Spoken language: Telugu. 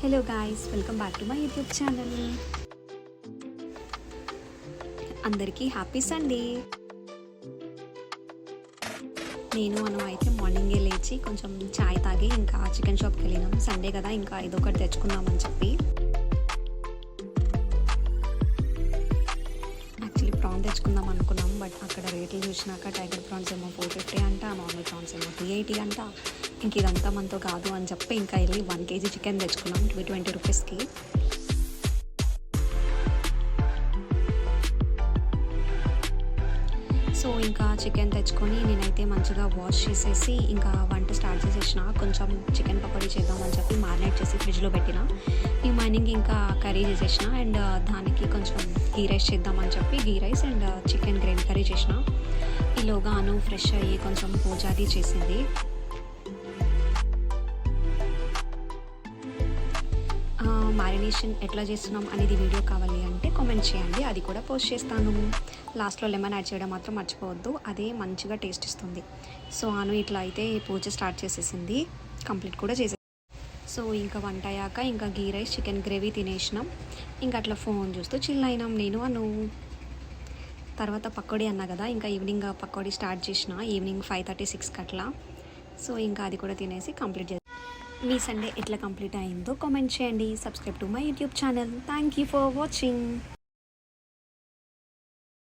Hello guys, welcome back to my YouTube channel. అందరికీ హ్యాపీ సండే. నేను అయితే మార్నింగే లేచి కొంచెం చాయ్ తాగి ఇంకా చికెన్ షాప్కి వెళ్ళినాం. సండే కదా, ఇంకా ఏదో ఒకటి తెచ్చుకుందామని చెప్పి. యాక్చువల్లీ ప్రాన్ తెచ్చుకుందాం అనుకున్నాం, బట్ అక్కడ రేట్లు చూసినాక టైగర్ ప్రాన్స్ ఏమో 450 అంట, నార్మల్ ప్రాన్స్ ఏమో 380 అంట. ఇంక ఇదంతా మనతో కాదు అని చెప్పి ఇంకా వెళ్ళి 1 kg చికెన్ తెచ్చుకున్నాం 220 రూపీస్కి. సో ఇంకా చికెన్ తెచ్చుకొని నేనైతే మంచిగా వాష్ చేసేసి ఇంకా వంట స్టార్ట్ చేసేసిన. కొంచెం చికెన్ పకోడీ చేద్దామని చెప్పి మ్యారినేట్ చేసి ఫ్రిడ్జ్లో పెట్టిన. ఈ మార్నింగ్ ఇంకా కర్రీ చేసేసిన అండ్ దానికి కొంచెం గీ రైస్ చేద్దామని చెప్పి ghee rice and chicken gravy curry చేసిన. ఈలోగాను ఫ్రెష్ అయ్యి కొంచెం పూజాది చేసింది. మ్యారినేషన్ ఎట్లా చేస్తున్నాం అనేది వీడియో కావాలి అంటే కామెంట్ చేయండి, అది కూడా పోస్ట్ చేస్తాను. లాస్ట్లో లెమన్ యాడ్ చేయడం మాత్రం మర్చిపోవద్దు, అదే మంచిగా టేస్ట్ ఇస్తుంది. సో ఇట్లా అయితే పూజ స్టార్ట్ చేసేసింది, కంప్లీట్ కూడా చేసే. సో ఇంకా వంట అయ్యాక ఇంకా గీ రైస్ చికెన్ గ్రేవీ తినేసినాం. ఇంకా అట్లా ఫోన్ చూస్తూ చిల్ అయినాం నేను తర్వాత పకోడీ అన్నా కదా, ఇంకా ఈవినింగ్ పకోడీ స్టార్ట్ చేసిన ఈవినింగ్ 5:36కి అట్లా. సో ఇంకా అది కూడా తినేసి కంప్లీట్ చేసి. మీ సండే ఎట్లా కంప్లీట్ అయిందో కామెంట్ చేయండి. Subscribe to my YouTube channel. Thank you for watching.